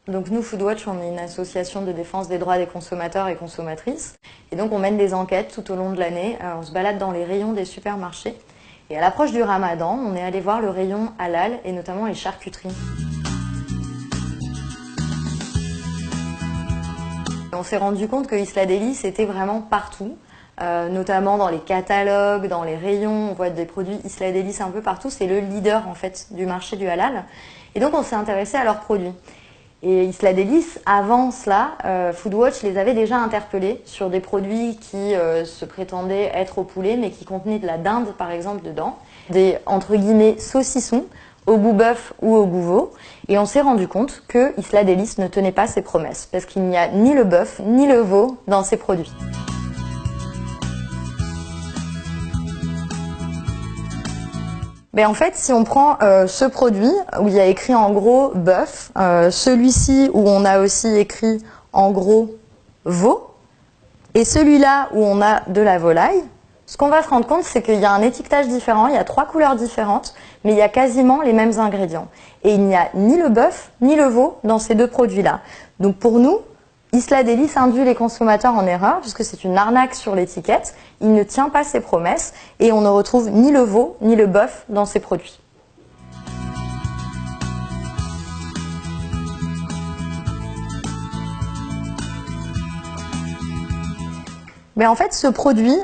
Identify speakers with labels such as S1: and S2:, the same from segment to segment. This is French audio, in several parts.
S1: Donc nous, Foodwatch, on est une association de défense des droits des consommateurs et consommatrices. Et donc on mène des enquêtes tout au long de l'année. On se balade dans les rayons des supermarchés. Et à l'approche du Ramadan, on est allé voir le rayon halal et notamment les charcuteries. On s'est rendu compte que Isla Deli, était vraiment partout, notamment dans les catalogues, dans les rayons. On voit des produits Isla Deli un peu partout. C'est le leader en fait du marché du halal. Et donc on s'est intéressé à leurs produits. Et Isla Deli, avant cela, Foodwatch les avait déjà interpellés sur des produits qui se prétendaient être au poulet, mais qui contenaient de la dinde, par exemple, dedans. Des, entre guillemets, saucissons, au goût bœuf ou au goût veau. Et on s'est rendu compte que Isla Deli ne tenait pas ses promesses, parce qu'il n'y a ni le bœuf ni le veau dans ses produits. Mais en fait, si on prend ce produit où il y a écrit en gros bœuf, celui-ci où on a aussi écrit en gros veau, et celui-là où on a de la volaille, ce qu'on va se rendre compte, c'est qu'il y a un étiquetage différent, il y a 3 couleurs différentes, mais il y a quasiment les mêmes ingrédients. Et il n'y a ni le bœuf ni le veau dans ces deux produits-là. Donc pour nous, Isla Deli induit les consommateurs en erreur puisque c'est une arnaque sur l'étiquette, il ne tient pas ses promesses et on ne retrouve ni le veau ni le bœuf dans ses produits. Mais en fait, ce produit,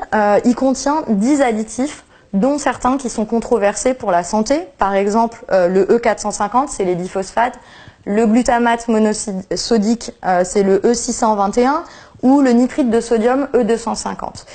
S1: il contient 10 additifs, dont certains qui sont controversés pour la santé. Par exemple, le E450, c'est les diphosphates. Le glutamate monosodique, c'est le E621. Ou le nitrite de sodium, E250.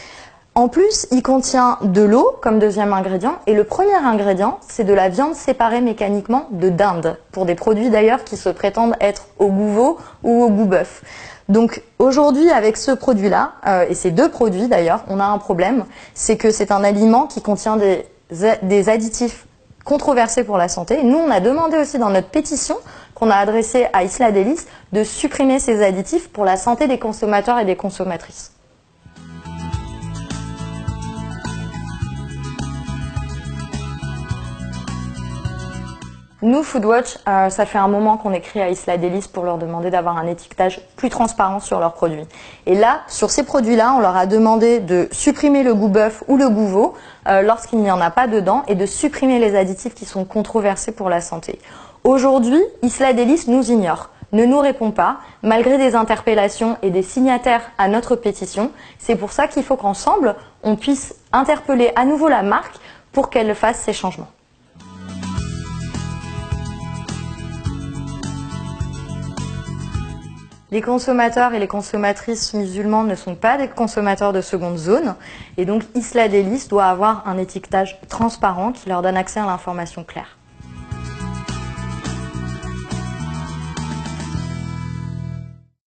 S1: En plus, il contient de l'eau comme deuxième ingrédient. Et le premier ingrédient, c'est de la viande séparée mécaniquement de dinde. Pour des produits d'ailleurs qui se prétendent être au goût veau ou au goût bœuf. Donc aujourd'hui, avec ce produit-là, et ces deux produits d'ailleurs, on a un problème, c'est que c'est un aliment qui contient des additifs controversés pour la santé. Et nous, on a demandé aussi dans notre pétition qu'on a adressée à Isla Deli de supprimer ces additifs pour la santé des consommateurs et des consommatrices. Nous, Foodwatch, ça fait un moment qu'on écrit à Isla Deli pour leur demander d'avoir un étiquetage plus transparent sur leurs produits. Et là, sur ces produits-là, on leur a demandé de supprimer le goût bœuf ou le goût veau lorsqu'il n'y en a pas dedans et de supprimer les additifs qui sont controversés pour la santé. Aujourd'hui, Isla Deli nous ignore, ne nous répond pas, malgré des interpellations et des signataires à notre pétition. C'est pour ça qu'il faut qu'ensemble, on puisse interpeller à nouveau la marque pour qu'elle fasse ces changements. Les consommateurs et les consommatrices musulmans ne sont pas des consommateurs de seconde zone et donc Isla Deli doit avoir un étiquetage transparent qui leur donne accès à l'information claire.